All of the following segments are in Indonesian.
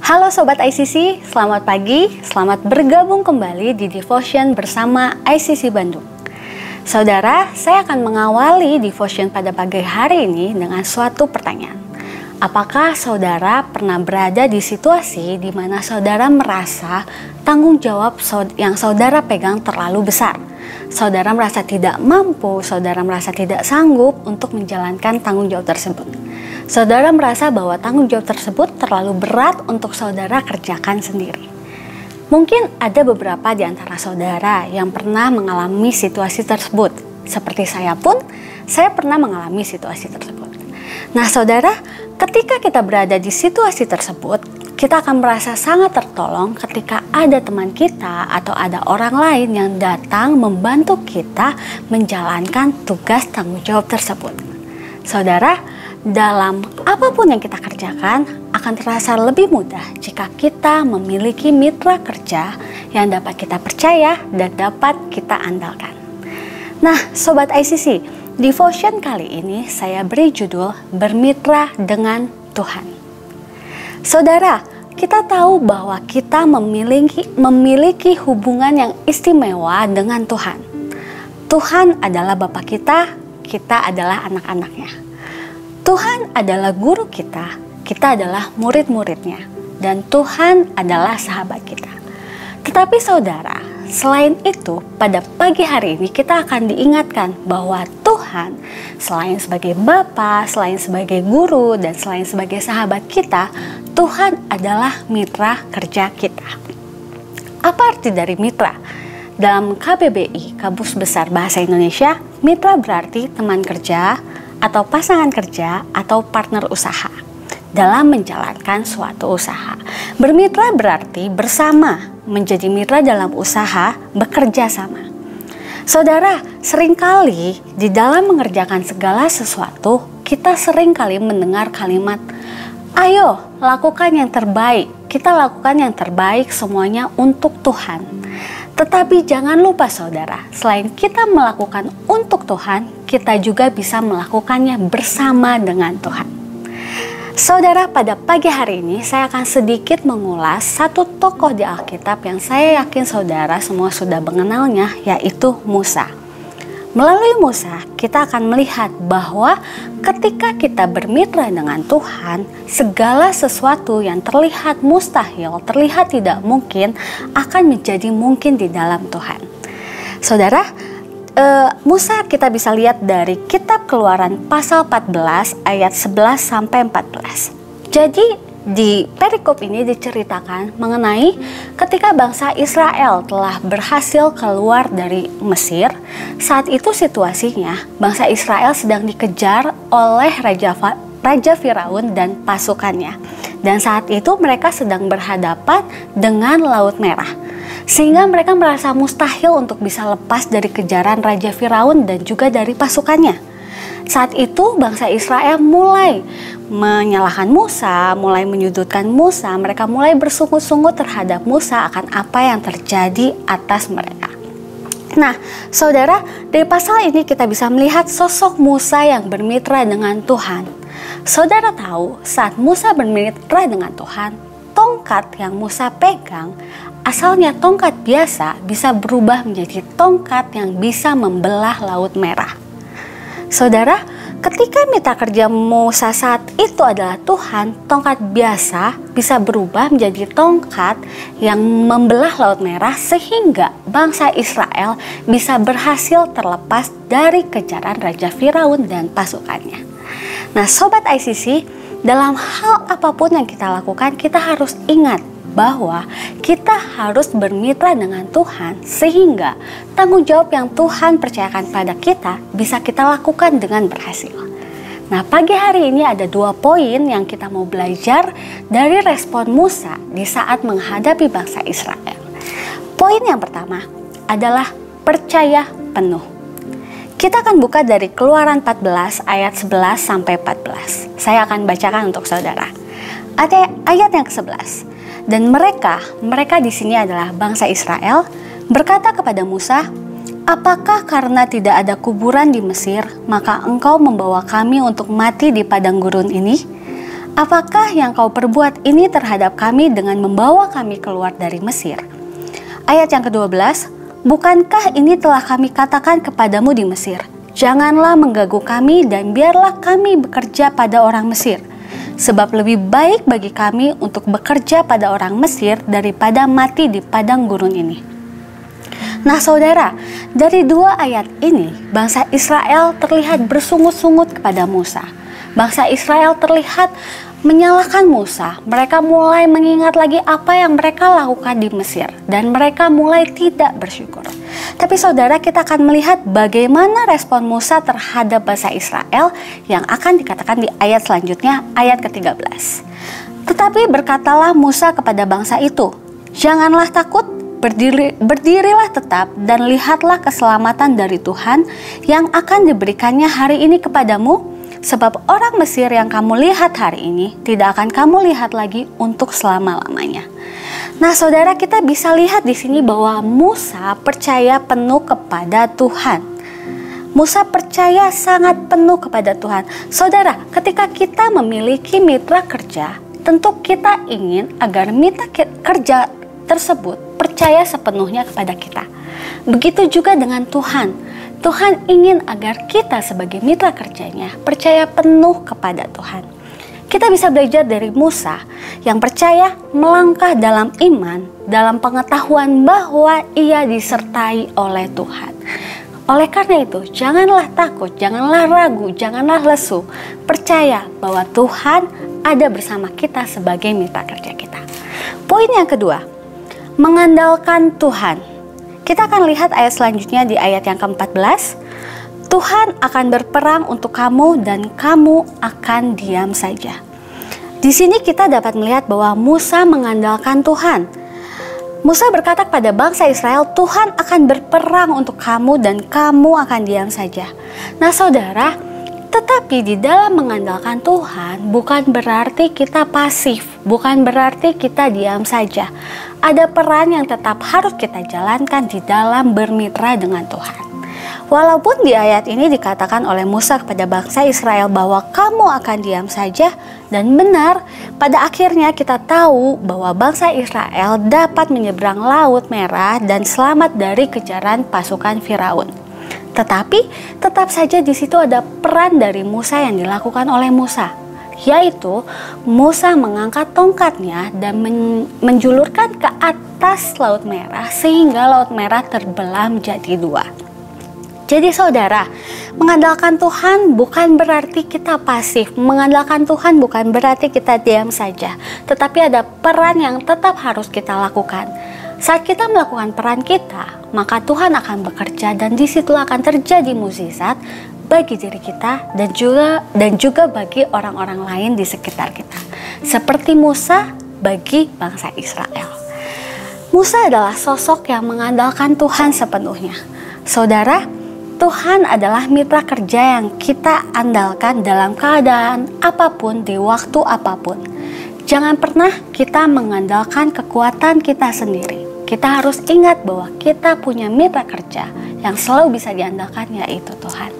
Halo Sobat ICC, selamat pagi, selamat bergabung kembali di Devotion bersama ICC Bandung. Saudara, saya akan mengawali Devotion pada pagi hari ini dengan suatu pertanyaan. Apakah saudara pernah berada di situasi di mana saudara merasa tanggung jawab yang saudara pegang terlalu besar? Saudara merasa tidak mampu, saudara merasa tidak sanggup untuk menjalankan tanggung jawab tersebut. Saudara merasa bahwa tanggung jawab tersebut terlalu berat untuk saudara kerjakan sendiri. Mungkin ada beberapa di antara saudara yang pernah mengalami situasi tersebut. Seperti saya pun, saya pernah mengalami situasi tersebut. Nah saudara, ketika kita berada di situasi tersebut, kita akan merasa sangat tertolong ketika ada teman kita atau ada orang lain yang datang membantu kita menjalankan tugas tanggung jawab tersebut. Saudara, dalam apapun yang kita kerjakan akan terasa lebih mudah jika kita memiliki mitra kerja yang dapat kita percaya dan dapat kita andalkan. Nah, Sobat ICC, Devotion kali ini saya beri judul Bermitra dengan Tuhan. Saudara, kita tahu bahwa kita memiliki hubungan yang istimewa dengan Tuhan. Tuhan adalah Bapa kita adalah anak-anaknya. Tuhan adalah guru kita adalah murid-muridnya, dan Tuhan adalah sahabat kita. Tetapi saudara, selain itu, pada pagi hari ini kita akan diingatkan bahwa Tuhan, selain sebagai Bapa, selain sebagai guru, dan selain sebagai sahabat kita, Tuhan adalah mitra kerja kita. Apa arti dari mitra? Dalam KBBI, Kamus Besar Bahasa Indonesia, mitra berarti teman kerja, atau pasangan kerja, atau partner usaha dalam menjalankan suatu usaha. Bermitra berarti bersama, menjadi mitra dalam usaha, bekerja sama. Saudara, seringkali di dalam mengerjakan segala sesuatu, kita seringkali mendengar kalimat, ayo lakukan yang terbaik, kita lakukan yang terbaik semuanya untuk Tuhan. Tetapi jangan lupa saudara, selain kita melakukan untuk Tuhan, kita juga bisa melakukannya bersama dengan Tuhan. Saudara, pada pagi hari ini saya akan sedikit mengulas satu tokoh di Alkitab yang saya yakin saudara semua sudah mengenalnya, yaitu Musa. Melalui Musa, kita akan melihat bahwa ketika kita bermitra dengan Tuhan, segala sesuatu yang terlihat mustahil, terlihat tidak mungkin, akan menjadi mungkin di dalam Tuhan. Saudara, Musa kita bisa lihat dari kitab Keluaran pasal 14 ayat 11 sampai 14. Jadi di perikop ini diceritakan mengenai ketika bangsa Israel telah berhasil keluar dari Mesir. Saat itu situasinya bangsa Israel sedang dikejar oleh Raja Firaun dan pasukannya. Dan saat itu mereka sedang berhadapan dengan Laut Merah. Sehingga mereka merasa mustahil untuk bisa lepas dari kejaran Raja Firaun dan juga dari pasukannya. Saat itu bangsa Israel mulai menyalahkan Musa, mulai menyudutkan Musa. Mereka mulai bersungut-sungut terhadap Musa akan apa yang terjadi atas mereka. Nah, saudara, dari pasal ini kita bisa melihat sosok Musa yang bermitra dengan Tuhan. Saudara tahu, saat Musa bermitra dengan Tuhan, tongkat yang Musa pegang, asalnya tongkat biasa, bisa berubah menjadi tongkat yang bisa membelah Laut Merah. Saudara, ketika mitra kerja Musa saat itu adalah Tuhan, tongkat biasa bisa berubah menjadi tongkat yang membelah Laut Merah sehingga bangsa Israel bisa berhasil terlepas dari kejaran Raja Firaun dan pasukannya. Nah, Sobat ICC, dalam hal apapun yang kita lakukan, kita harus ingat bahwa kita harus bermitra dengan Tuhan sehingga tanggung jawab yang Tuhan percayakan pada kita bisa kita lakukan dengan berhasil. Nah, pagi hari ini ada 2 poin yang kita mau belajar dari respon Musa di saat menghadapi bangsa Israel. Poin yang pertama adalah percaya penuh. Kita akan buka dari Keluaran 14 ayat 11 sampai 14. Saya akan bacakan untuk saudara. Ada ayat yang ke-11. Dan mereka di sini adalah bangsa Israel, berkata kepada Musa, "Apakah karena tidak ada kuburan di Mesir, maka engkau membawa kami untuk mati di padang gurun ini? apakah yang kau perbuat ini terhadap kami dengan membawa kami keluar dari Mesir? Ayat yang ke-12, bukankah ini telah kami katakan kepadamu di Mesir? Janganlah mengganggu kami dan biarlah kami bekerja pada orang Mesir. Sebab lebih baik bagi kami untuk bekerja pada orang Mesir daripada mati di padang gurun ini. Nah saudara, dari dua ayat ini, bangsa Israel terlihat bersungut-sungut kepada Musa. Bangsa Israel terlihat menyalahkan Musa. Mereka mulai mengingat lagi apa yang mereka lakukan di Mesir. Dan mereka mulai tidak bersyukur. Tapi saudara, kita akan melihat bagaimana respon Musa terhadap bangsa Israel yang akan dikatakan di ayat selanjutnya, ayat ke-13. Tetapi berkatalah Musa kepada bangsa itu, janganlah takut, berdirilah tetap dan lihatlah keselamatan dari Tuhan yang akan diberikannya hari ini kepadamu. Sebab orang Mesir yang kamu lihat hari ini tidak akan kamu lihat lagi untuk selama-lamanya. Nah, saudara, kita bisa lihat di sini bahwa Musa percaya penuh kepada Tuhan. Musa percaya sangat penuh kepada Tuhan. Saudara, ketika kita memiliki mitra kerja, tentu kita ingin agar mitra kerja tersebut percaya sepenuhnya kepada kita. Begitu juga dengan Tuhan. Tuhan ingin agar kita sebagai mitra kerjanya percaya penuh kepada Tuhan. Kita bisa belajar dari Musa yang percaya melangkah dalam iman, dalam pengetahuan bahwa ia disertai oleh Tuhan. Oleh karena itu, janganlah takut, janganlah ragu, janganlah lesu. Percaya bahwa Tuhan ada bersama kita sebagai mitra kerja kita. Poin yang kedua, mengandalkan Tuhan. Kita akan lihat ayat selanjutnya di ayat yang ke-14. Tuhan akan berperang untuk kamu dan kamu akan diam saja. Di sini kita dapat melihat bahwa Musa mengandalkan Tuhan. Musa berkata kepada bangsa Israel, Tuhan akan berperang untuk kamu dan kamu akan diam saja. Nah saudara, tetapi di dalam mengandalkan Tuhan bukan berarti kita pasif, bukan berarti kita diam saja. Ada peran yang tetap harus kita jalankan di dalam bermitra dengan Tuhan. Walaupun di ayat ini dikatakan oleh Musa kepada bangsa Israel bahwa kamu akan diam saja, dan benar, pada akhirnya kita tahu bahwa bangsa Israel dapat menyeberang Laut Merah dan selamat dari kejaran pasukan Firaun. Tetapi tetap saja di situ ada peran dari Musa yang dilakukan oleh Musa, yaitu Musa mengangkat tongkatnya dan menjulurkan ke atas Laut Merah sehingga Laut Merah terbelah menjadi dua. Jadi saudara, mengandalkan Tuhan bukan berarti kita pasif, mengandalkan Tuhan bukan berarti kita diam saja, tetapi ada peran yang tetap harus kita lakukan. Saat kita melakukan peran kita, maka Tuhan akan bekerja dan disitulah akan terjadi mukjizat bagi diri kita dan juga bagi orang-orang lain di sekitar kita. Seperti Musa bagi bangsa Israel. Musa adalah sosok yang mengandalkan Tuhan sepenuhnya. Saudara, Tuhan adalah mitra kerja yang kita andalkan dalam keadaan apapun di waktu apapun. Jangan pernah kita mengandalkan kekuatan kita sendiri. Kita harus ingat bahwa kita punya mitra kerja yang selalu bisa diandalkan, yaitu Tuhan.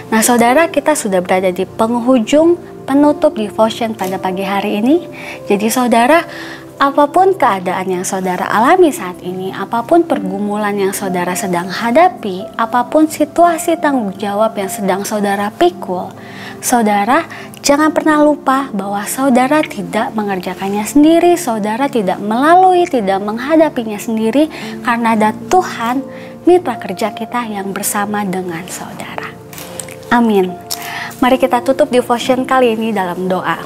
Nah saudara, kita sudah berada di penghujung penutup devotion pada pagi hari ini. Jadi saudara, apapun keadaan yang saudara alami saat ini, apapun pergumulan yang saudara sedang hadapi, apapun situasi tanggung jawab yang sedang saudara pikul, saudara jangan pernah lupa bahwa saudara tidak mengerjakannya sendiri, saudara tidak menghadapinya sendiri, karena ada Tuhan, mitra kerja kita yang bersama dengan saudara. Amin. Mari kita tutup devotion kali ini dalam doa.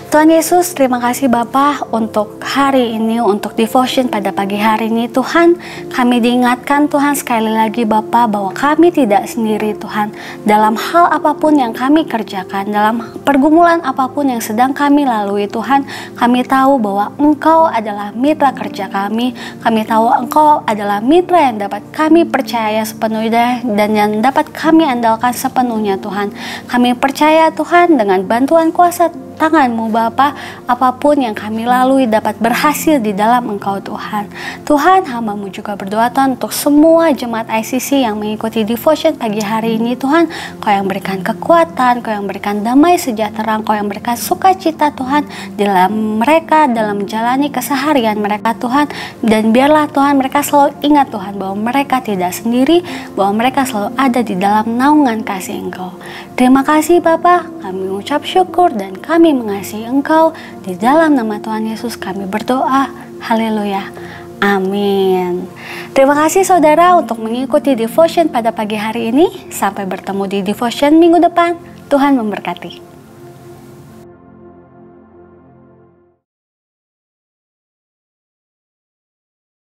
Tuhan Yesus, terima kasih Bapa untuk hari ini, untuk devotion pada pagi hari ini. Tuhan, kami diingatkan Tuhan sekali lagi Bapa bahwa kami tidak sendiri Tuhan. Dalam hal apapun yang kami kerjakan, dalam pergumulan apapun yang sedang kami lalui Tuhan, kami tahu bahwa Engkau adalah mitra kerja kami. Kami tahu Engkau adalah mitra yang dapat kami percaya sepenuhnya dan yang dapat kami andalkan sepenuhnya Tuhan. Kami percaya Tuhan dengan bantuan kuasa tangan-Mu Bapa. Apapun yang kami lalui dapat berhasil di dalam Engkau Tuhan. Tuhan, hamba-Mu juga berdoa Tuhan untuk semua jemaat ICC yang mengikuti devotion pagi hari ini Tuhan. Kau yang berikan kekuatan, Kau yang berikan damai sejahtera, Kau yang berikan sukacita Tuhan dalam mereka, dalam menjalani keseharian mereka Tuhan. Dan biarlah Tuhan mereka selalu ingat Tuhan bahwa mereka tidak sendiri, bahwa mereka selalu ada di dalam naungan kasih Engkau. Terima kasih Bapa, kami mengucap syukur dan kami mengasihi Engkau. Di dalam nama Tuhan Yesus kami berdoa. Haleluya. Amin. Terima kasih saudara untuk mengikuti devotion pada pagi hari ini. Sampai bertemu di devotion minggu depan. Tuhan memberkati.